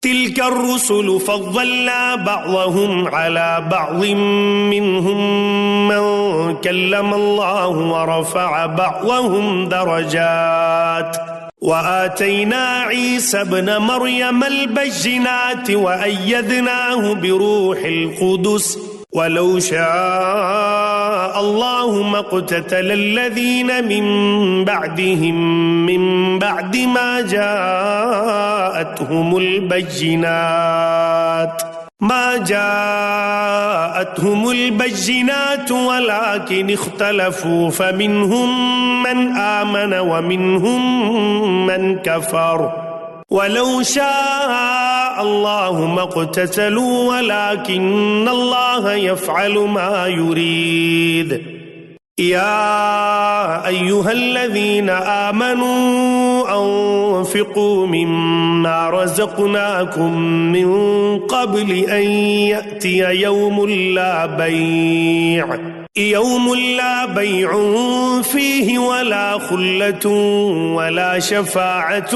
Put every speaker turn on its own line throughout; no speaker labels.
تلك الرسل فضلنا بعضهم على بعض منهم من كلم الله ورفع بعضهم درجات وآتينا عيسى ابن مريم البينات وأيدناه بروح القدس ولو شاء الله ما اقتتل الذين من بعدهم من بعد ما جاءتهم البينات ولكن اختلفوا فمنهم من آمن ومنهم من كفر ولو شاء الله ما اقتتلوا ولكن الله يفعل ما يريد يا أيها الذين آمنوا أنفقوا مما رزقناكم من قبل أن يأتي يوم لا بيع فيه ولا خلة ولا شفاعة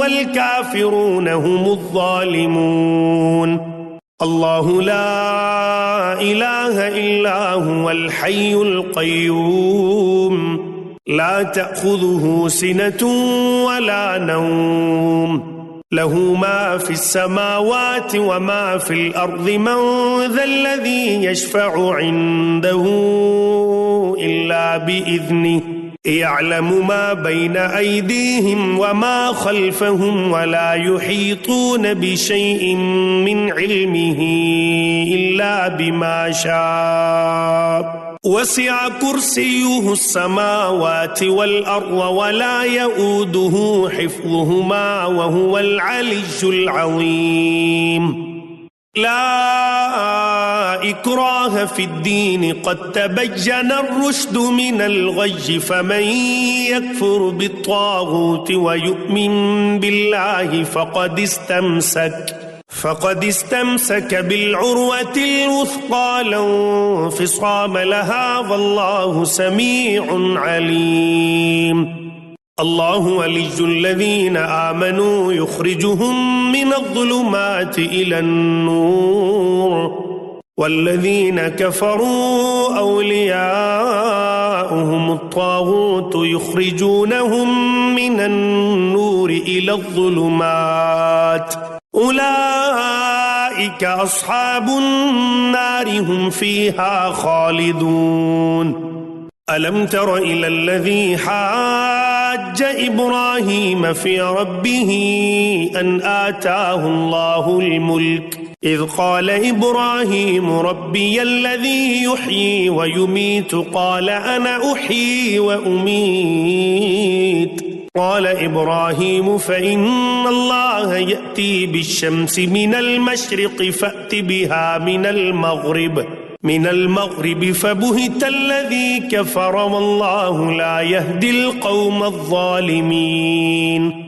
والكافرون هم الظالمون الله لا إله إلا هو الحي القيوم لا تأخذه سنة ولا نوم له ما في السماوات وما في الأرض من ذا الذي يشفع عنده إلا بإذنه يعلم ما بين أيديهم وما خلفهم ولا يحيطون بشيء من علمه إلا بما شاء وسع كرسيه السماوات والأرض ولا يؤوده حفظهما وهو العلي العظيم لا إكراه في الدين قد تبين الرشد من الغي فمن يكفر بالطاغوت ويؤمن بالله فقد استمسك بالعروة الوثقى لا انفصام لها والله سميع عليم الله ولي الذين آمنوا يخرجهم من الظلمات إلى النور والذين كفروا أولياؤهم الطاغوت يخرجونهم من النور إلى الظلمات أولئك أصحاب النار هم فيها خالدون ألم تر إلى الذي حاج إبراهيم في ربه أن آتاه الله الملك إذ قال إبراهيم ربي الذي يحيي ويميت قال أنا أحيي وأميت قال إبراهيم فإن الله يأتي بالشمس من المشرق فأت بها من المغرب فبهت الذي كفر والله لا يهدي القوم الظالمين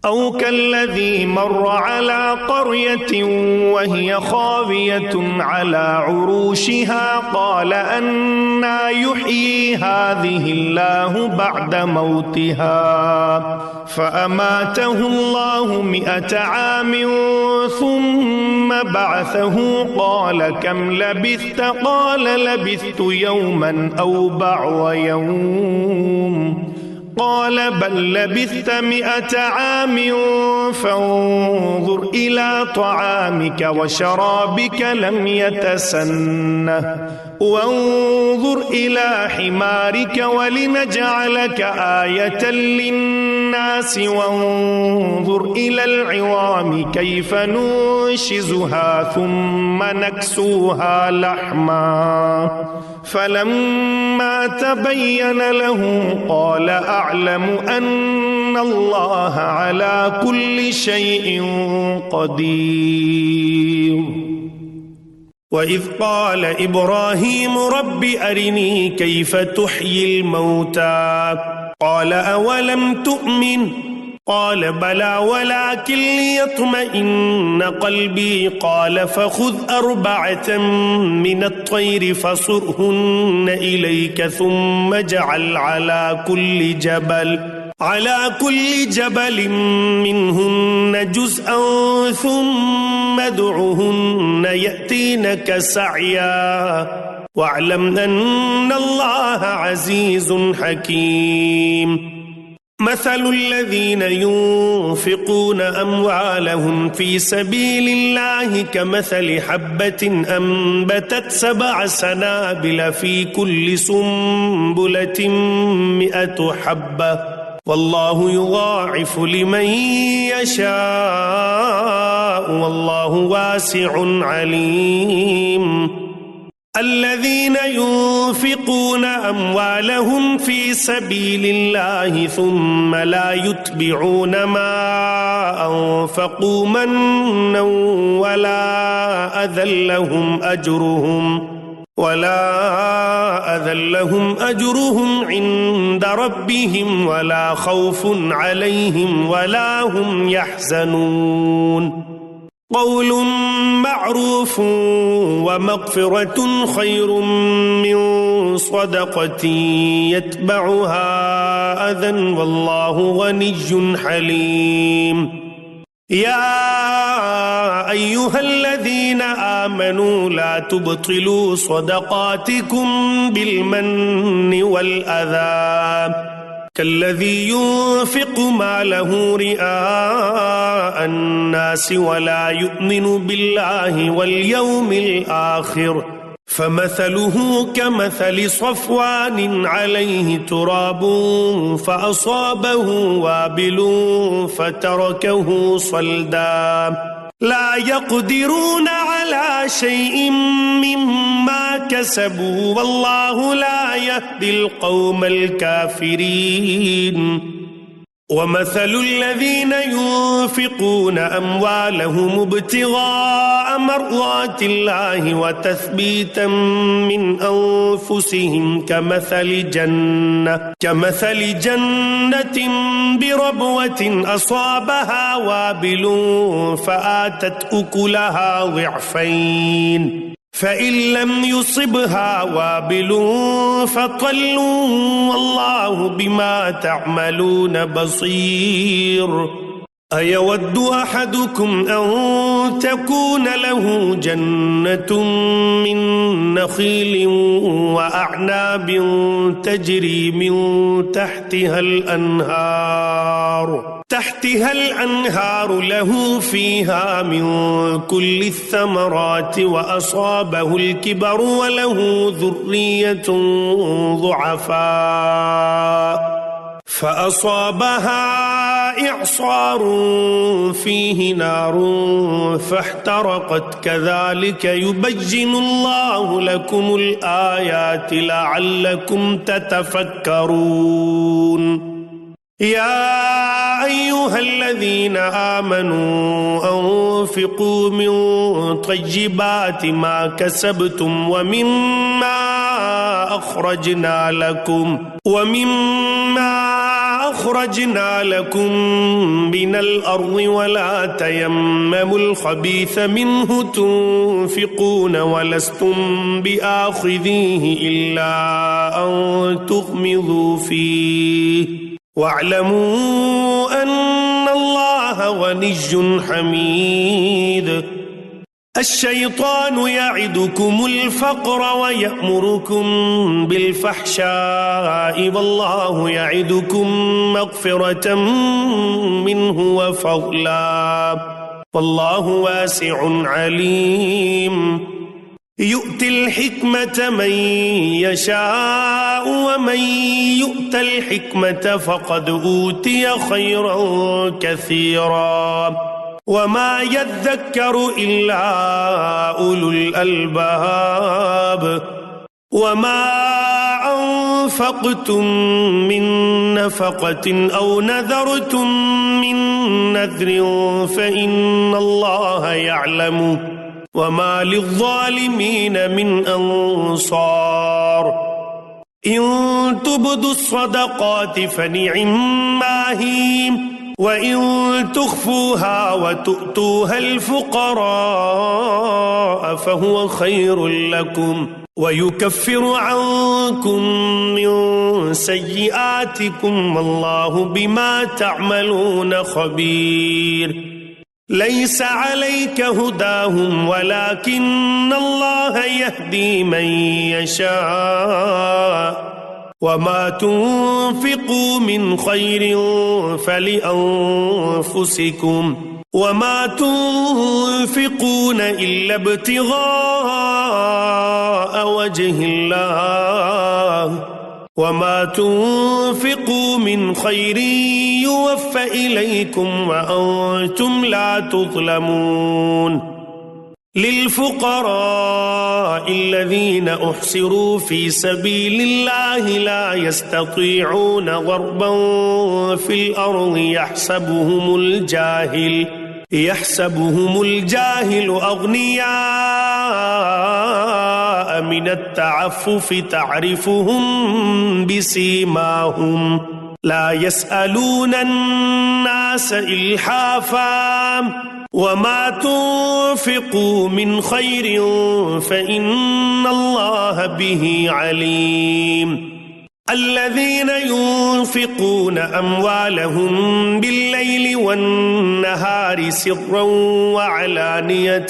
أو كالذي مر على قرية وهي خاوية على عروشها قال أنى يحيي هذه الله بعد موتها فأماته الله 100 عام ثم بعثه قال كم لبثت قال لبثت يوما أو بعض يوم قال بل لبثت 100 عام فانظر إلى طعامك وشرابك لم يتسنه وانظر إلى حمارك ولنجعلك آية للناس وانظر إلى العظام كيف ننشزها ثم نكسوها لحما فلما تبين له قال أعلم أن الله على كل شيء قدير وإذ قال إبراهيم رب أرني كيف تحيي الموتى قال أولم تؤمن قال بلى ولكن ليطمئن قلبي قال فخذ 4 من الطير فصرهن إليك ثم اجعل على كل جبل على كل جبل منهن جزءا ثم ادعهن يأتينك سعيا واعلم أن الله عزيز حكيم مثل الذين ينفقون أموالهم في سبيل الله كمثل حبة أنبتت 7 سنابل في كل سنبلة 100 حبة والله يضاعف لمن يشاء والله واسع عليم الذين ينفقون أموالهم في سبيل الله ثم لا يتبعون ما أنفقوا منا ولا أذى لهم أجرهم عند ربهم ولا خوف عليهم ولا هم يحزنون قول معروف ومغفرة خير من صدقة يتبعها أذى والله غني حليم يا أيها الذين آمنوا لا تبطلوا صدقاتكم بالمن والأذى كالذي ينفق ماله رئاء الناس ولا يؤمن بالله واليوم الآخر فمثله كمثل صفوان عليه تراب فأصابه وابل فتركه صلدا لا يقدرون على شيء مما كسبوا والله لا يهدي القوم الكافرين ومثل الذين ينفقون أموالهم ابتغاء مرضات الله وتثبيتا من أنفسهم كمثل جنة بربوة أصابها وابل فآتت أكلها ضعفين فإن لم يصبها وابل فطل والله بما تعملون بصير أيود أحدكم أن تكون له جنة من نخيل وأعناب تجري من تحتها الأنهار له فيها من كل الثمرات وأصابه الكبر وله ذرية ضعفاء فأصابها إعصار فيه نار فاحترقت كذلك يبين الله لكم الآيات لعلكم تتفكرون يا أيها الذين آمنوا أنفقوا من طيبات ما كسبتم ومما أخرجنا لكم من الأرض ولا تيمموا الخبيث منه تنفقون ولستم بآخذيه إلا أن تغمضوا فيه واعلموا أن الله غني حميد الشيطان يعدكم الفقر ويأمركم بالفحشاء والله يعدكم مغفرة منه وفضلا والله واسع عليم يؤتي الحكمة من يشاء ومن يؤت الحكمة فقد أوتي خيرا كثيرا وما يذكر إلا أولو الألباب وما أنفقتم من نفقة أو نذرتم من نذر فإن الله يعلمه وما للظالمين من أنصار إن تبدوا الصدقات فنعما هي وإن تخفوها وتؤتوها الفقراء فهو خير لكم ويكفر عنكم من سيئاتكم والله بما تعملون خبير ليس عليك هداهم ولكن الله يهدي من يشاء وما تنفقوا من خير فلأنفسكم وما تنفقون إلا ابتغاء وجه الله وما تنفقوا من خير يوفى إليكم وأنتم لا تظلمون للفقراء الذين أحصروا في سبيل الله لا يستطيعون ضربا في الأرض يحسبهم الجاهل أغنياء من التعفف تعرفهم بسيماهم لا يسألون الناس إلحافا وما تنفقوا من خير فإن الله به عليم الذين ينفقون أموالهم بالليل والنهار سرا وعلانية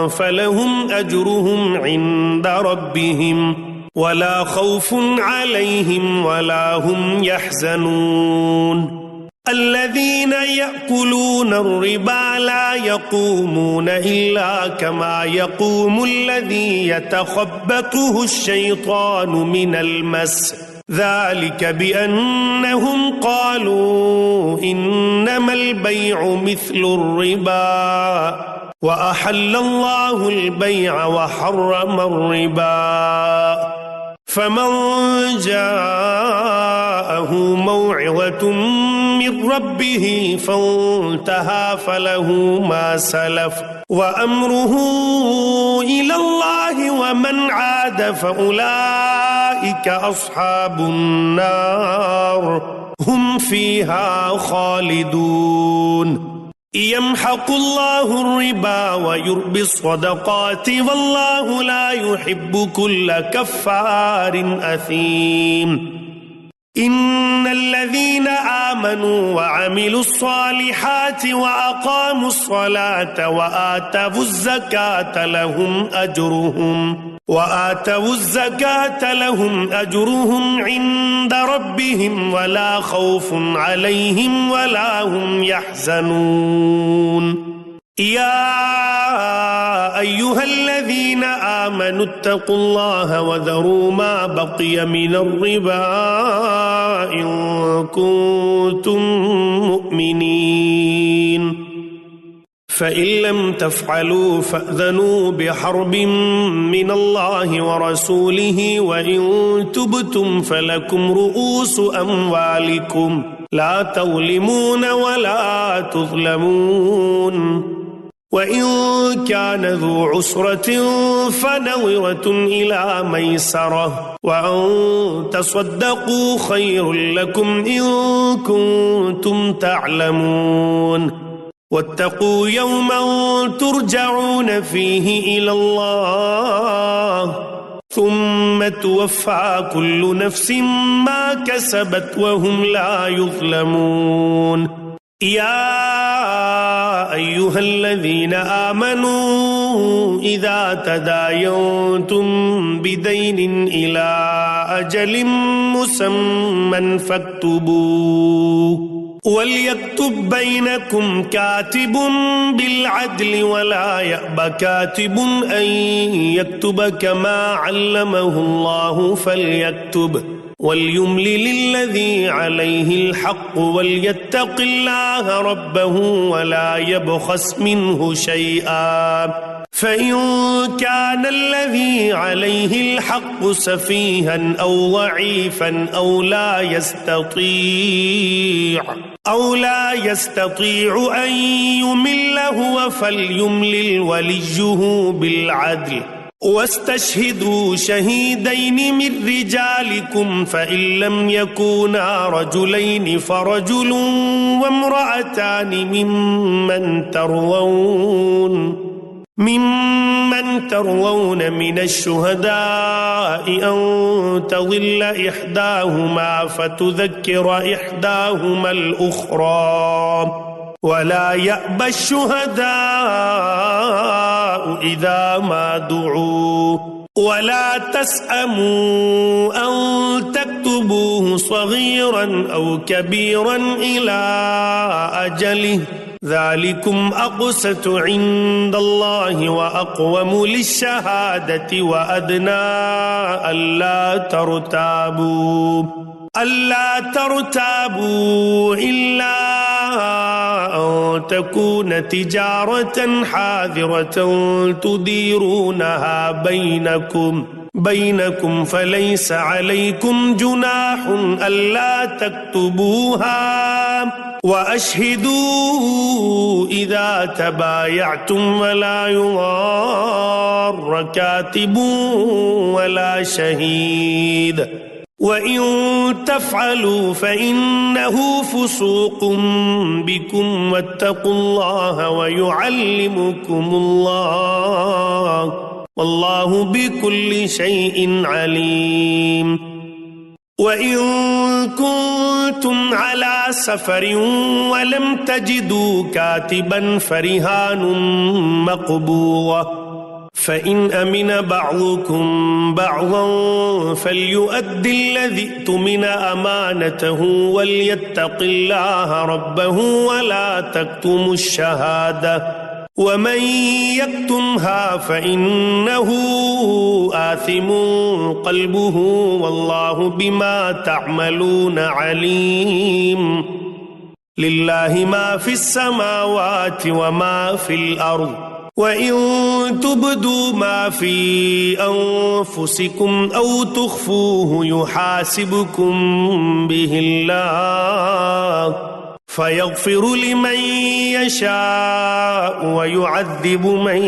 فلهم أجرهم عند ربهم ولا خوف عليهم ولا هم يحزنون الذين يأكلون الربا لا يقومون إلا كما يقوم الذي يتخبطه الشيطان من المس ذلك بأنهم قالوا إنما البيع مثل الربا وأحل الله البيع وحرم الربا فمن جاءه موعظة من ربه فانتهى فله ما سلف وأمره إلى الله ومن عاد فأولئك أصحاب النار هم فيها خالدون يمحق الله الربا ويربي الصدقات والله لا يحب كل كفار أثيم إن الذين آمنوا وعملوا الصالحات وأقاموا الصلاة وآتوا الزكاة لهم أجرهم عند ربهم ولا خوف عليهم ولا هم يحزنون يا أيها الذين آمنوا اتقوا الله وذروا ما بقي من الربا إن كنتم مؤمنين فإن لم تفعلوا فأذنوا بحرب من الله ورسوله وإن تبتم فلكم رؤوس أموالكم لا تظلمون ولا تظلمون وإن كان ذو عسرة فنظرة إلى ميسرة وأن تصدقوا خير لكم إن كنتم تعلمون واتقوا يوما ترجعون فيه إلى الله ثم توفى كل نفس ما كسبت وهم لا يظلمون يا أيها الذين آمنوا إذا تداينتم بدين إلى أجل مسمى فاكتبوه وليكتب بينكم كاتب بالعدل ولا يأب كاتب أن يكتب كما علمه الله فليكتب وليملل الذي عليه الحق وليتق الله ربه ولا يبخس منه شيئا فإن كان الذي عليه الحق سفيها أو ضعيفا أو لا يستطيع أن يمل هو فليملل وليه بالعدل واستشهدوا شهيدين من رجالكم فإن لم يكونا رجلين فرجل ممن ترضون من الشهداء أن تضل إحداهما فتذكر إحداهما الأخرى ولا يأبى الشهداء إذا ما دعوا ولا تسأموا أن تكتبوه صغيرا أو كبيرا إلى أجله ذلكم أقسط عند الله وأقوم للشهادة وأدنى ألا ترتابوا إلا أن تكون تجارة حاضرة تديرونها بينكم فليس عليكم جناح ألا تكتبوها وأشهدوا إذا تبايعتم ولا يضار كاتب ولا شهيد وإن تفعلوا فإنه فسوق بكم واتقوا الله ويعلمكم الله والله بكل شيء عليم. وإن كنتم على سفر ولم تجدوا كاتبا فرهان مقبوضة فإن أمن بعضكم بعضا فليؤدي الذي اؤتمن أمانته وليتق الله ربه ولا تكتموا الشهادة ومن يكتمها فإنه آثم قلبه والله بما تعملون عليم. لله ما في السماوات وما في الأرض وإن تبدوا ما في أنفسكم أو تخفوه يحاسبكم به الله فيغفر لمن يشاء ويعذب من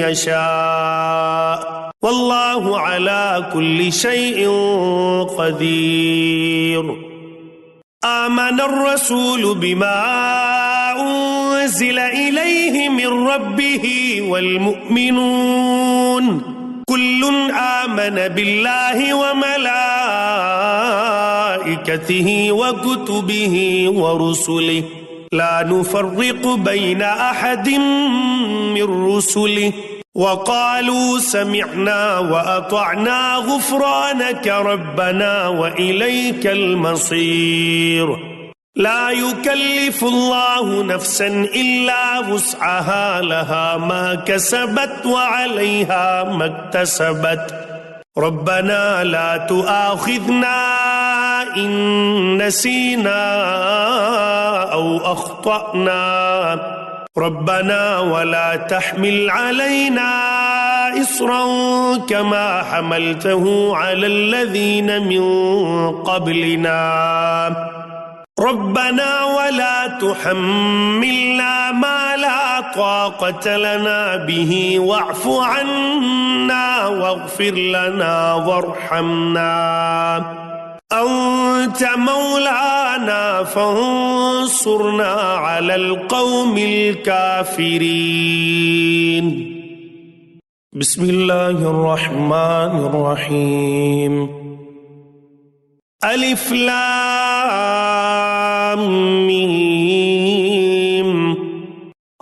يشاء والله على كل شيء قدير. آمن الرسول بما أنزل إليه من ربه والمؤمنون كل آمن بالله وملائكته وكتبه ورسله لا نفرق بين أحد من رسله وقالوا سمعنا وأطعنا غفرانك ربنا وإليك المصير. لا يكلف الله نفسا إلا وسعها لها ما كسبت وعليها ما اكتسبت ربنا لا تؤاخذنا إن نسينا أو أخطأنا ربنا ولا تحمل علينا إصرا كما حملته على الذين من قبلنا ربنا ولا تحملنا ما لا طاقة لنا به واعف عنا واغفر لنا وارحمنا أنت مولانا فانصرنا على القوم الكافرين. بسم الله الرحمن الرحيم. ألف لام ميم.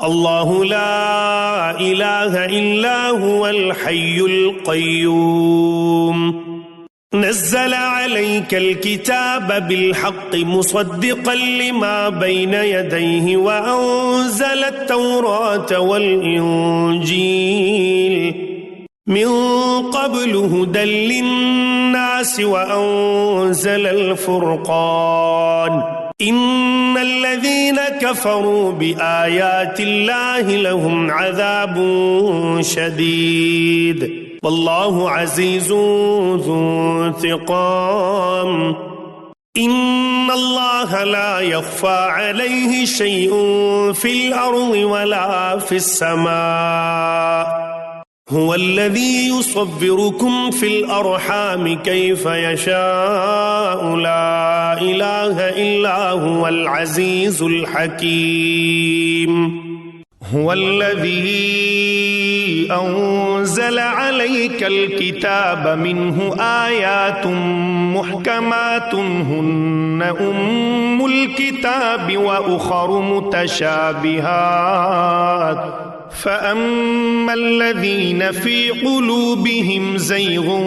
الله لا إله إلا هو الحي القيوم نزل عليك الكتاب بالحق مصدقا لما بين يديه وأنزل التوراة والإنجيل من قبل هدى للناس وأنزل الفرقان إن الذين كفروا بآيات الله لهم عذاب شديد والله عزيز ذو انتقام. إن الله لا يخفى عليه شيء في الأرض ولا في السماء هو الذي يصوركم في الأرحام كيف يشاء لا إله إلا هو العزيز الحكيم. هو الذي أنزل عليك الكتاب منه آيات محكمات هن أم الكتاب وأخر متشابهات فأما الذين في قلوبهم زيغ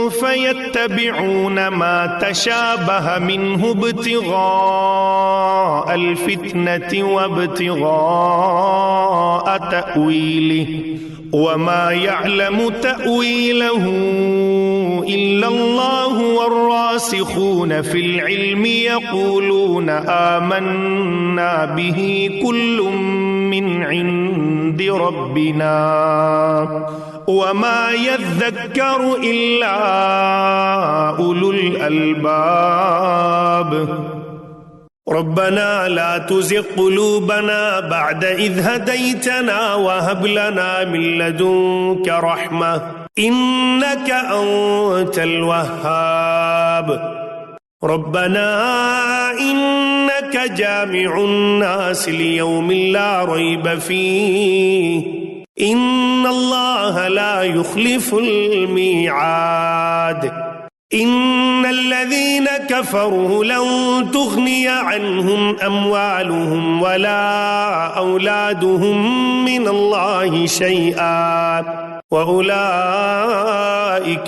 فيتبعون ما تشابه منه ابتغاء الفتنة وابتغاء تأويله وما يعلم تأويله إلا الله والراسخون في العلم يقولون آمنا به كل من عند ربنا وما يذكر إلا أولو الألباب ربنا لا تزغ قلوبنا بعد إذ هديتنا وهب لنا من لدنك رحمة إنك أنت الوهاب ربنا إنك جامع الناس ليوم لا ريب فيه إن الله لا يخلف الميعاد إن الذين كفروا لن تغني عنهم أموالهم ولا أولادهم من الله شيئا وأولئك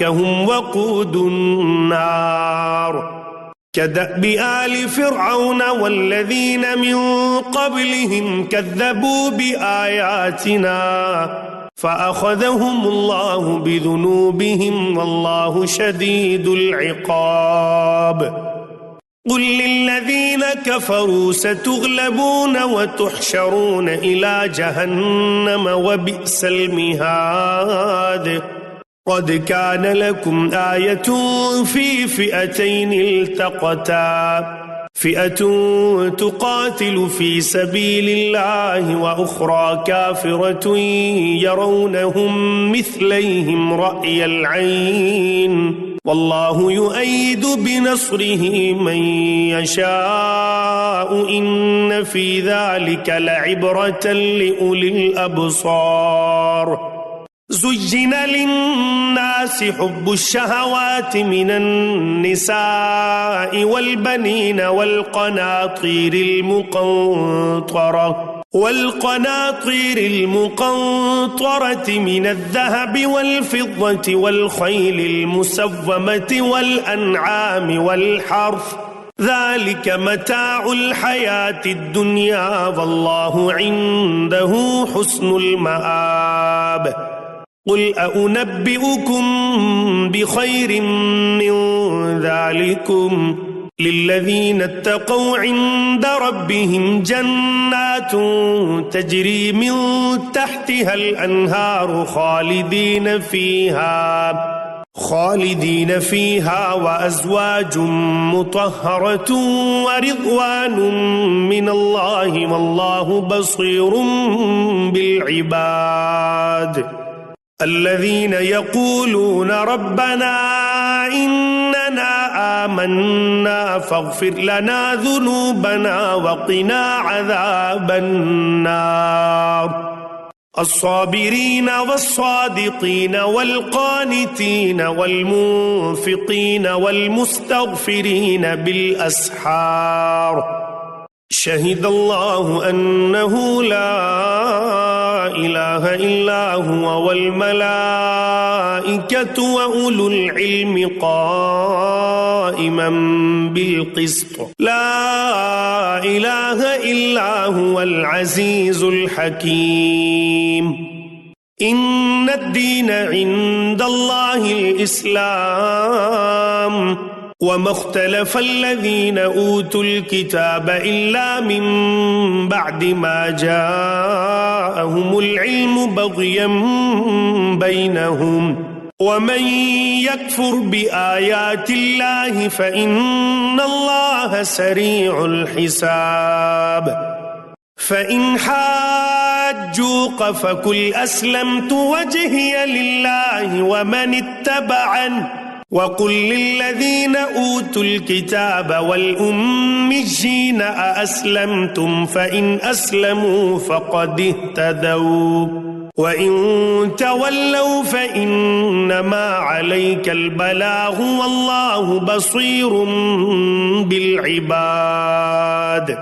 هم وقود النار كدأب آل فرعون والذين من قبلهم كذبوا بآياتنا فأخذهم الله بذنوبهم والله شديد العقاب قل للذين كفروا ستغلبون وتحشرون إلى جهنم وبئس المهاد قد كان لكم آية في فئتين التقتا فئة تقاتل في سبيل الله وأخرى كافرة يرونهم مثليهم رأي العين والله يؤيد بنصره من يشاء إن في ذلك لعبرة لأولي الأبصار زين للناس حب الشهوات من النساء والبنين والقناطير المقنطرة من الذهب والفضة والخيل المسومة والأنعام والحرث ذلك متاع الحياة الدنيا والله عنده حسن المآب قل أنبئكم بخير من ذلكم للذين اتقوا عند ربهم جنات تجري من تحتها الأنهار خالدين فيها وأزواج مطهرة ورضوان من الله والله بصير بالعباد الذين يقولون ربنا إننا آمنا فاغفر لنا ذنوبنا وقنا عذاب النار الصابرين والصادقين والقانتين والمنفقين والمستغفرين بالأسحار شهد الله أنه لا إله إلا هو والملائكة وأولو العلم قائما بالقسط لا إله إلا هو العزيز الحكيم إن الدين عند الله الإسلام وما اختلف الذين أوتوا الكتاب إلا من بعد ما جاءهم العلم بغيا بينهم ومن يكفر بآيات الله فإن الله سريع الحساب فإن حاجوك فقل أسلمت وجهي لله ومن اتبعني وقل للذين أوتوا الكتاب والأميين أأسلمتم فإن أسلموا فقد اهتدوا وإن تولوا فإنما عليك البلاغ والله بصير بالعباد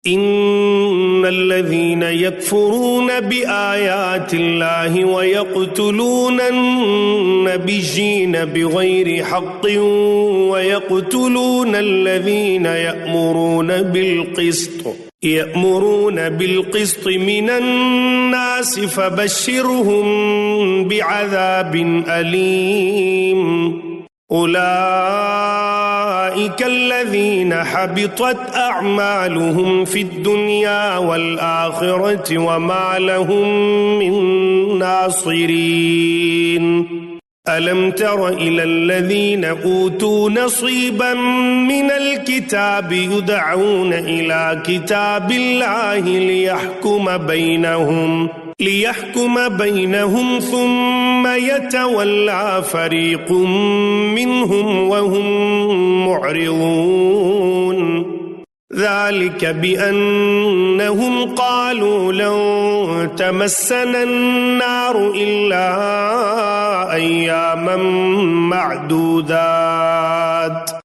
إن الذين يكفرون بآيات الله ويقتلون النبيين بغير حق ويقتلون الذين يأمرون بالقسط من الناس فبشرهم بعذاب أليم أولئك الذين حبطت أعمالهم في الدنيا والآخرة وما لهم من ناصرين ألم تر إلى الذين أوتوا نصيبا من الكتاب يدعون إلى كتاب الله ليحكم بينهم ثم يتولى فريق منهم وهم معرضون ذلك بأنهم قالوا لن تمسنا النار إلا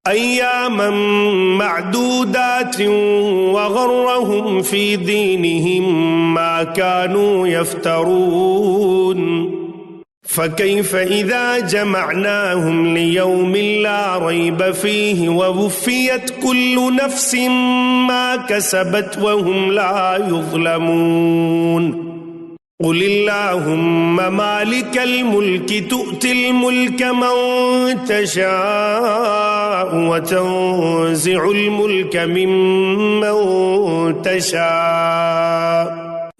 أياما معدودات وغرهم في دينهم ما كانوا يفترون فكيف إذا جمعناهم ليوم لا ريب فيه ووفيت كل نفس ما كسبت وهم لا يظلمون قل اللهم مالك الملك تؤتي الملك من تشاء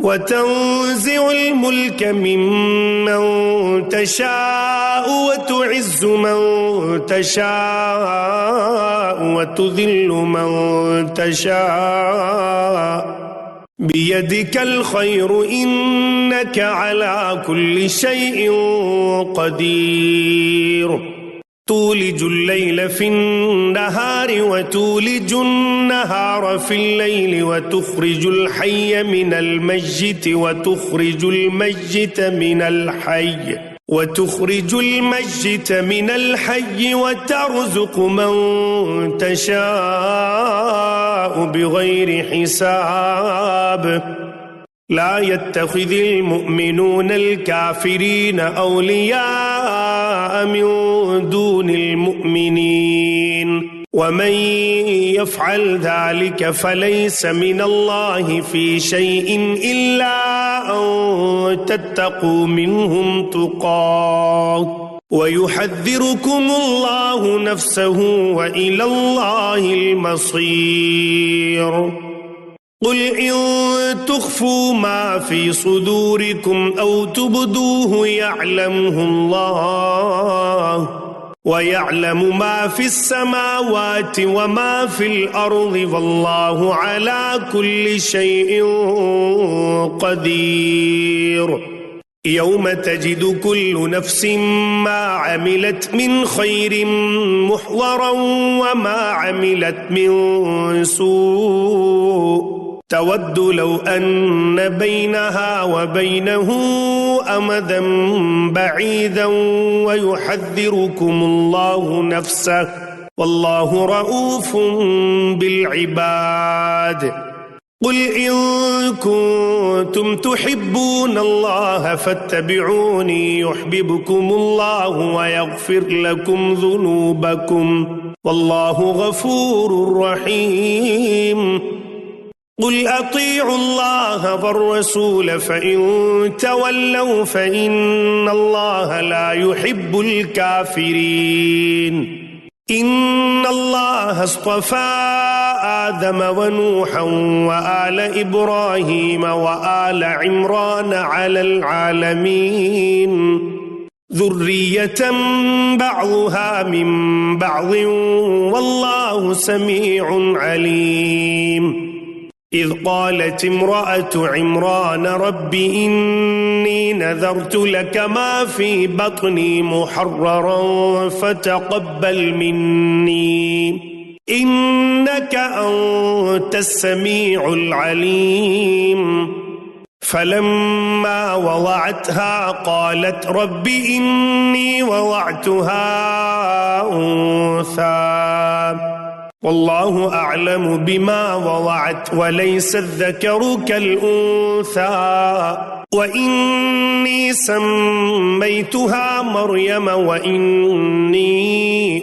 وتنزع الملك ممن تشاء وتعز من تشاء وتذل من تشاء بيدك الخير إنك على كل شيء قدير تولج الليل في النهار وتولج النهار في الليل وتخرج الحي من الميت وتخرج الميت من الحي وترزق من تشاء بغير حساب لا يتخذ المؤمنون الكافرين أولياء من دون المؤمنين ومن يفعل ذلك فليس من الله في شيء إلا أن تتقوا منهم تقاه ويحذركم الله نفسه وإلى الله المصير قل إن تخفوا ما في صدوركم أو تبدوه يعلمه الله ويعلم ما في السماوات وما في الأرض والله على كل شيء قدير يوم تجد كل نفس ما عملت من خير محضرا وما عملت من سوء تود لو أن بينها وبينه أمدا بعيدا ويحذركم الله نفسه والله رؤوف بالعباد قل إن كنتم تحبون الله فاتبعوني يحببكم الله ويغفر لكم ذنوبكم والله غفور رحيم قل أطيعوا الله والرسول فإن تولوا فإن الله لا يحب الكافرين إن الله اصطفى آدم ونوحا وآل إبراهيم وآل عمران على العالمين ذرية بعضها من بعض والله سميع عليم إذ قالت امرأة عمران رب إني نذرت لك ما في بطني محررا فتقبل مني إنك أنت السميع العليم فلما وضعتها قالت رب إني وضعتها أنثى والله أعلم بما وضعت وليس الذكر كالأنثى وإني سميتها مريم وإني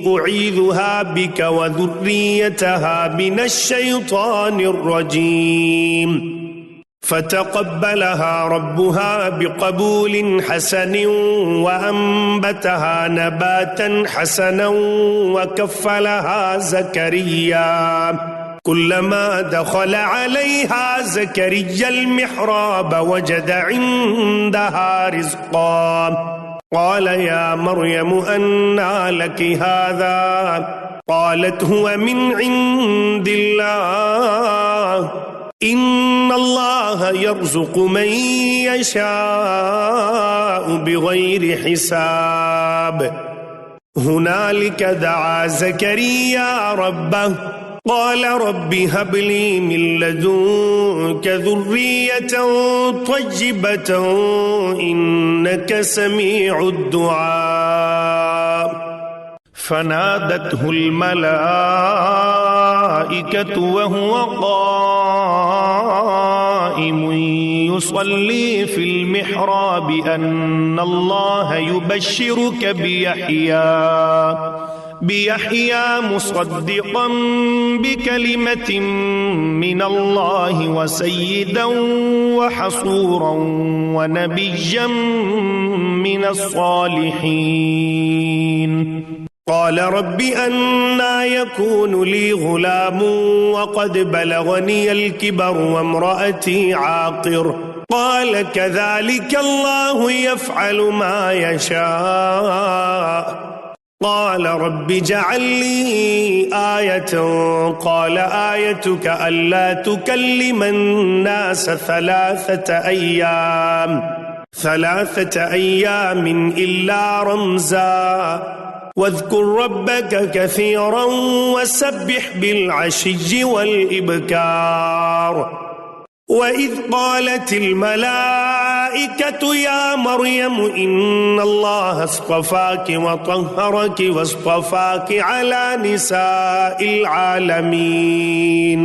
أعيذها بك وذريتها من الشيطان الرجيم فتقبلها ربها بقبول حسن وأنبتها نباتا حسنا وكفلها زكريا كلما دخل عليها زكريا المحراب وجد عندها رزقا قال يا مريم أنى لك هذا قالت هو من عند الله إن الله يرزق من يشاء بغير حساب هنالك دعا زكريا ربه قال رب هب لي من لدنك ذرية طيبة إنك سميع الدعاء فنادته الملائكة وهو قائم يصلي في المحراب أن الله يبشرك بيحيى مصدقا بكلمة من الله وسيدا وحصورا ونبيا من الصالحين قال رب أنى يكون لي غلام وقد بلغني الكبر وامرأتي عاقر قال كذلك الله يفعل ما يشاء قال رب اجعل لي آية قال آيتك ألا تكلم الناس ثلاثة أيام إلا رمزا واذكر ربك كثيرا وسبح بالعشي والإبكار وإذ قالت الملائكة يا مريم إن الله اصطفاك وطهرك واصطفاك على نساء العالمين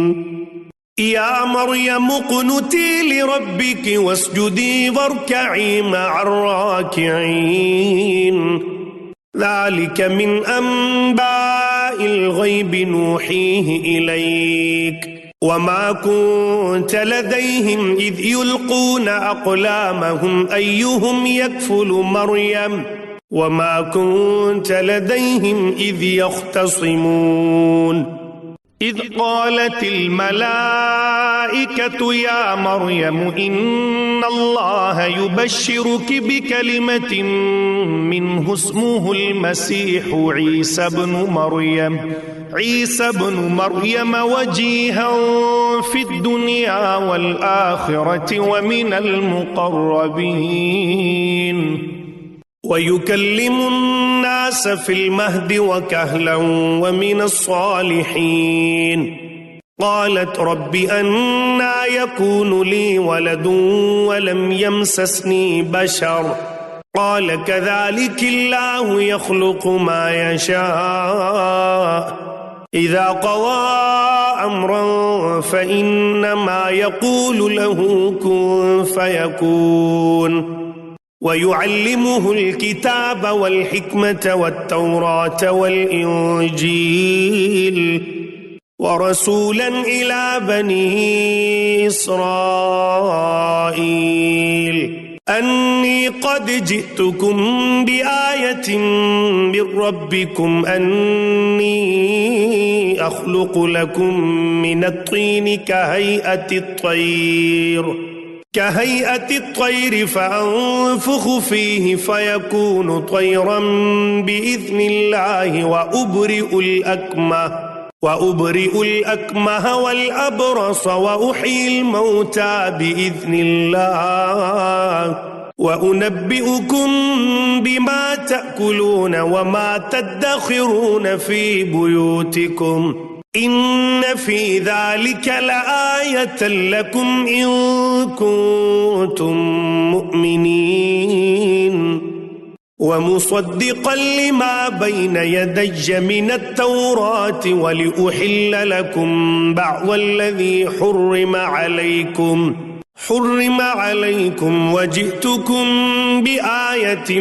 يا مريم اقنتي لربك واسجدي واركعي مع الراكعين ذلك من أنباء الغيب نوحيه إليك وما كنت لديهم إذ يلقون أقلامهم أيهم يكفل مريم وما كنت لديهم إذ يختصمون إذ قالت الملائكة يا مريم إن الله يبشرك بكلمة منه اسمه المسيح عيسى بن مريم وجيها في الدنيا والآخرة ومن المقربين ويكلم الناس في المهد وكهلا ومن الصالحين قالت رب أنى يكون لي ولد ولم يمسسني بشر قال كذلك الله يخلق ما يشاء إذا قضى أمرا فإنما يقول له كن فيكون ويعلمه الكتاب والحكمة والتوراة والإنجيل ورسولا إلى بني إسرائيل أني قد جئتكم بآية من ربكم أني أخلق لكم من الطين كهيئة الطير فأنفخ فيه فيكون طيرا بإذن الله وأبرئ الأكمه والأبرص وأحيي الموتى بإذن الله وأنبئكم بما تأكلون وما تدخرون في بيوتكم إن في ذلك لآية لكم إن كنتم مؤمنين ومصدقا لما بين يدي من التوراة ولأحل لكم بعض الذي حرم عليكم وجئتكم بآية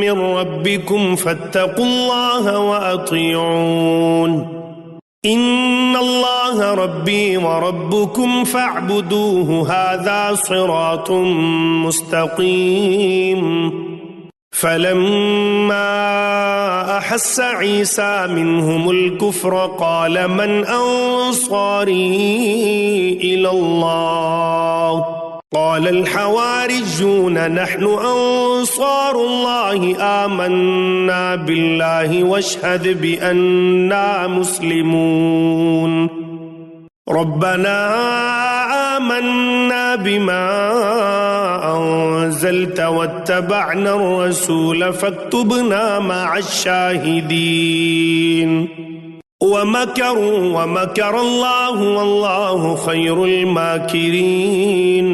من ربكم فاتقوا الله وأطيعون إن الله ربي وربكم فاعبدوه هذا صراط مستقيم فلما أحس عيسى منهم الكفر قال من أنصاري إلى الله قال الحواريون نحن أنصار الله آمنا بالله واشهد بأننا مسلمون ربنا آمنا بما أنزلت واتبعنا الرسول فاكتبنا مع الشاهدين ومكر الله والله خير الماكرين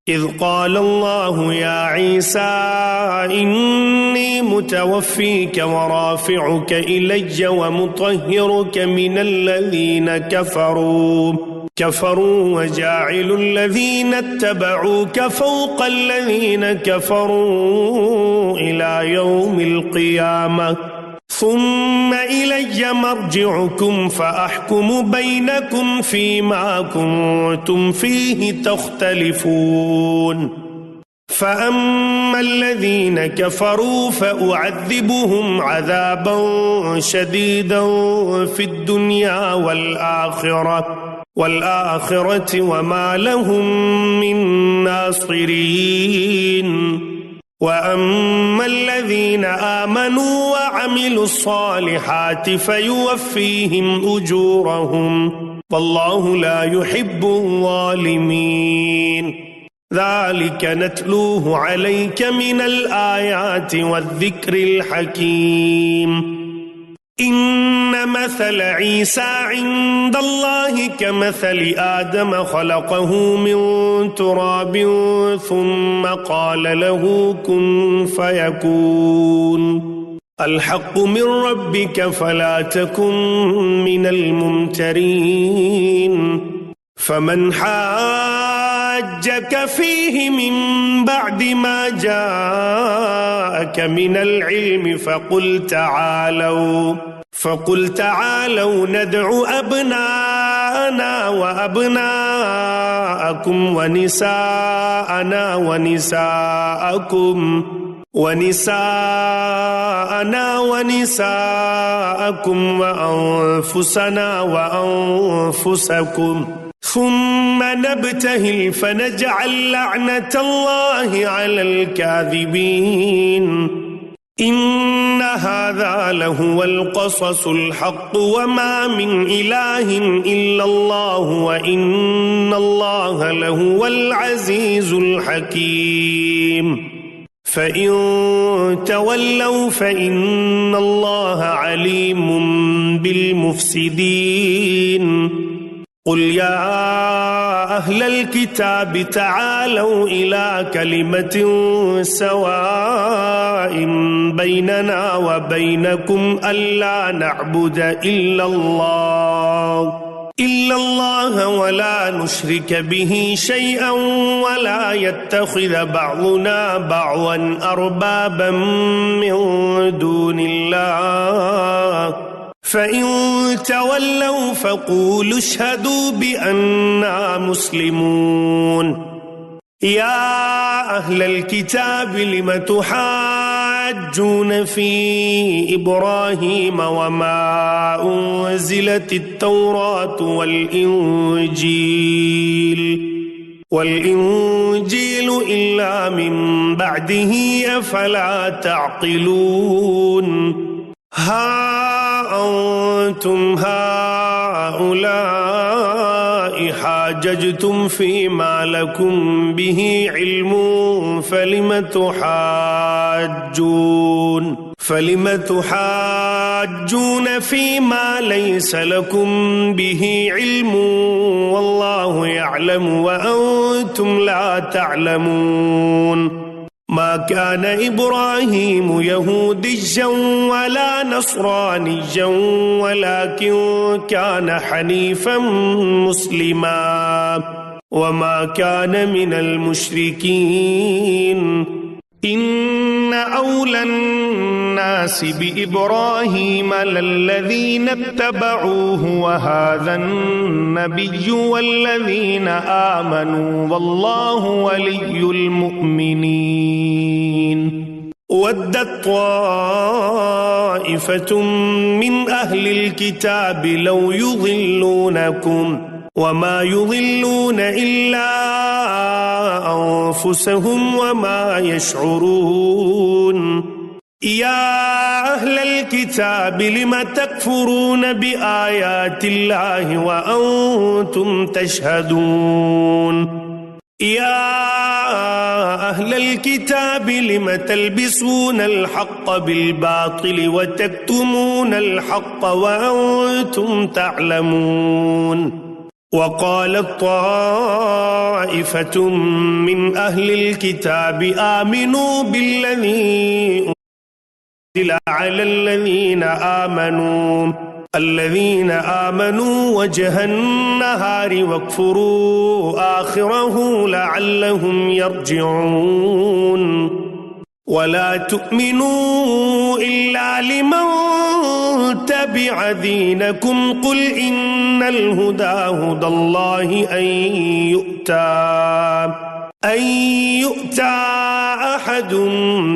إذ قال الله يا عيسى إني متوفيك ورافعك إلي ومطهرك من الذين كفروا وجاعل الذين اتبعوك فوق الذين كفروا إلى يوم القيامة ثم إلي مرجعكم فأحكم بينكم فيما كنتم فيه تختلفون فأما الذين كفروا فأعذبهم عذابا شديدا في الدنيا والآخرة وما لهم من ناصرين وأما الذين آمنوا وعملوا الصالحات فيوفيهم أجورهم والله لا يحب الظالمين ذلك نتلوه عليك من الآيات والذكر الحكيم إن مثل عيسى عند الله كمثل آدم خلقه من تراب ثم قال له كن فيكون الحق من ربك فلا تكن من الممترين فمن حاجك فيه من بعد ما جاءك من العلم فقل تعالوا ندع أبناءنا وأبناءكم ونساءنا ونساءكم وأنفسنا وأنفسكم ثم نبتهل فنجعل لعنة الله على الكاذبين إن هذا لهو القصص الحق وما من إله إلا الله وإن الله لهو العزيز الحكيم فإن تولوا فإن الله عليم بالمفسدين قل يا أهل الكتاب تعالوا إلى كلمة سواء بيننا وبينكم ألا نعبد إلا الله ولا نشرك به شيئا ولا يتخذ بعضنا بعضا أربابا من دون الله فإن تولوا فقولوا اشهدوا بأننا مسلمون يا أهل الكتاب لم تحاجون في إبراهيم وما أنزلت التوراة والإنجيل إلا من بعده أفلا تعقلون ها أنتم هؤلاء حاججتم فيما لكم به علم فلم فلم تحاجون فيما ليس لكم به علم والله يعلم وأنتم لا تعلمون ما كان إبراهيم يهوديا ولا نصرانيا ولكن كان حنيفا مسلما وما كان من المشركين إن أولى الناس بإبراهيم للذين اتبعوه وهذا النبي والذين آمنوا والله ولي المؤمنين ودت طائفة من أهل الكتاب لو يضلونكم وما يضلون إلا أنفسهم وما يشعرون يا أهل الكتاب لم تكفرون بآيات الله وأنتم تشهدون يا أهل الكتاب لم تلبسون الحق بالباطل وتكتمون الحق وأنتم تعلمون وقالت طائفة من أهل الكتاب آمنوا بالذي أنزل على الذين آمنوا وجه النهار واكفروا آخره لعلهم يرجعون ولا تؤمنوا إلا لمن تبع دينكم قل إن الهدى هدى الله أن يؤتى أحد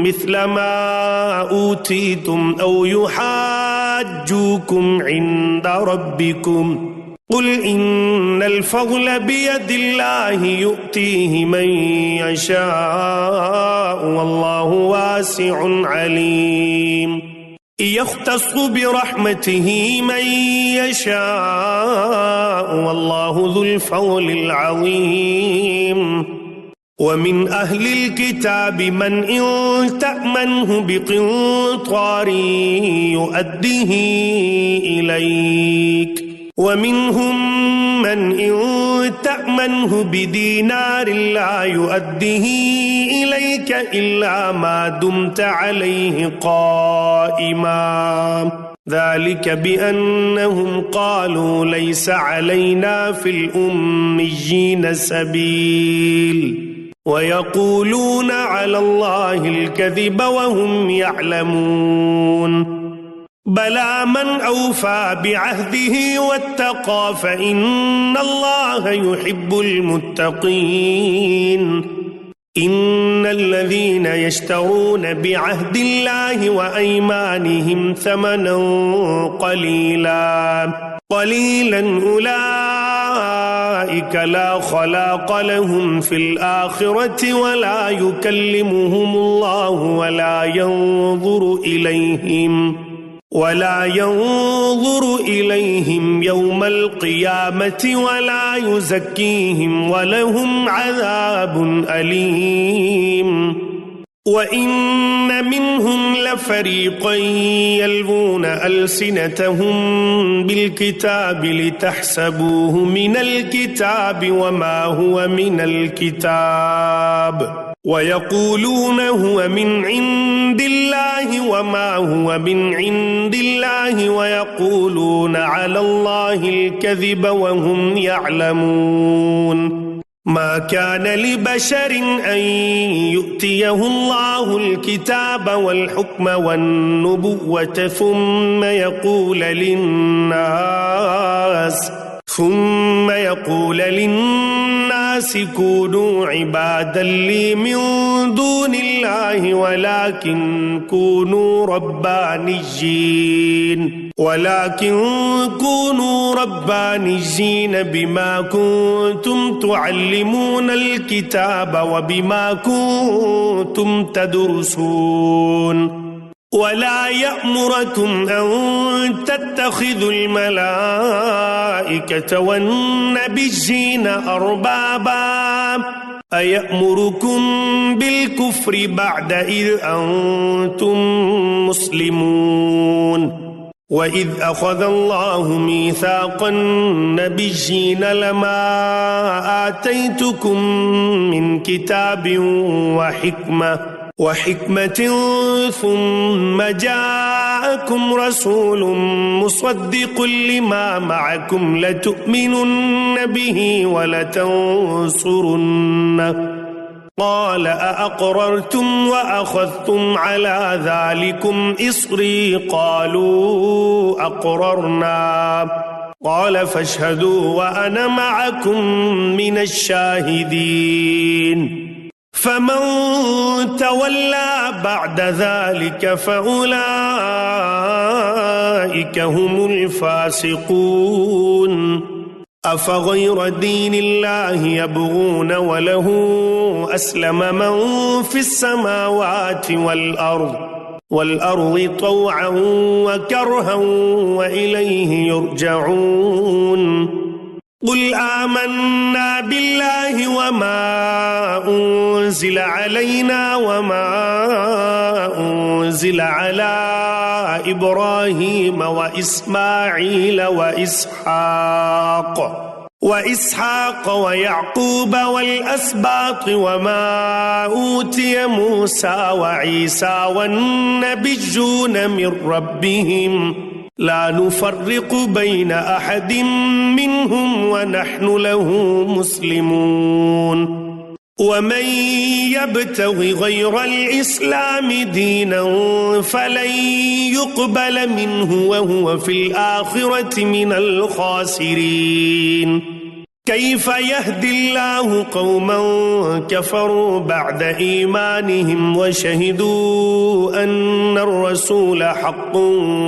مثل ما أوتيتم أو يحاجوكم عند ربكم قل إن الفضل بيد الله يؤتيه من يشاء والله واسع عليم يختص برحمته من يشاء والله ذو الفضل العظيم ومن أهل الكتاب من إن تأمنه بقنطار يؤديه إليك ومنهم من إن تأمنه بدينار لا يؤديه إليك إلا ما دمت عليه قائما ذلك بأنهم قالوا ليس علينا في الأميين سبيل ويقولون على الله الكذب وهم يعلمون بلى من أوفى بعهده واتقى فإن الله يحب المتقين إن الذين يشترون بعهد الله وأيمانهم ثمنا قليلا أولئك لا خلاق لهم في الآخرة ولا يكلمهم الله ولا ينظر إليهم يوم القيامة ولا يزكيهم ولهم عذاب أليم وإن منهم لفريقا يلوون ألسنتهم بالكتاب لتحسبوه من الكتاب وما هو من الكتاب ويقولون هو من عند الله وما هو من عند الله ويقولون على الله الكذب وهم يعلمون ما كان لبشر أن يؤتيه الله الكتاب والحكم والنبوة ثم يقول للناس كونوا عبادا لي من دون الله ولكن كونوا ربانيين بما كنتم تعلمون الكتاب وبما كنتم تدرسون ولا يأمركم أن تتخذوا الملائكة والنبيين أربابا أيأمركم بالكفر بعد إذ أنتم مسلمون وإذ أخذ الله ميثاق النبيين لما آتيتكم من كتاب وحكمة ثم جاءكم رسول مصدق لما معكم لتؤمنن به ولتنصرنه قال أأقررتم وأخذتم على ذلكم إصري قالوا أقررنا قال فاشهدوا وأنا معكم من الشاهدين فمن تولى بعد ذلك فأولئك هم الفاسقون أفغير دين الله يبغون وله أسلم من في السماوات والأرض طوعا وكرها وإليه يرجعون قل آمنا بالله وما أنزل علينا وما أنزل على إبراهيم وإسماعيل وإسحاق ويعقوب والأسباط وما أوتي موسى وعيسى والنبيون من ربهم لا نفرق بين أحد منهم ونحن له مسلمون ومن يبتغ غير الإسلام دينا فلن يقبل منه وهو في الآخرة من الخاسرين كيف يهدي الله قوما كفروا بعد إيمانهم وشهدوا أن الرسول حق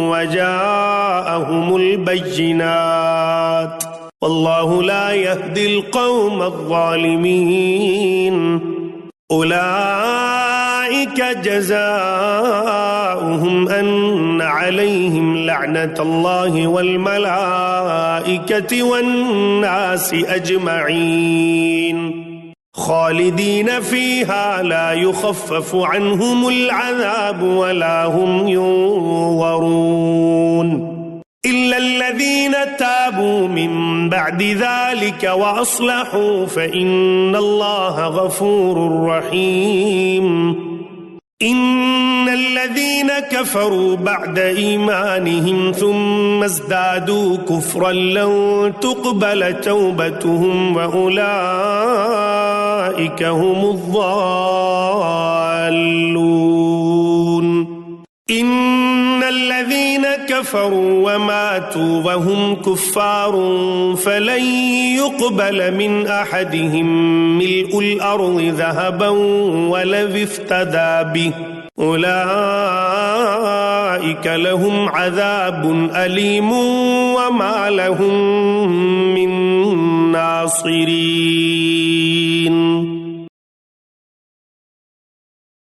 وجاءهم البينات والله لا يهدي القوم الظالمين أولئك جزاؤهم أن عليهم لعنة الله والملائكة والناس أجمعين خالدين فيها لا يخفف عنهم العذاب ولا هم ينظرون إلا الذين تابوا من بعد ذلك وأصلحوا فإن الله غفور رحيم إن الذين كفروا بعد إيمانهم ثم ازدادوا كفرا لن تقبل توبتهم وأولئك هم الضالون إن الذين كفروا وماتوا وهم كفار فلن يقبل من أحدهم ملء الأرض ذهبا ولو افتدى به أولئك لهم عذاب أليم وما لهم من ناصرين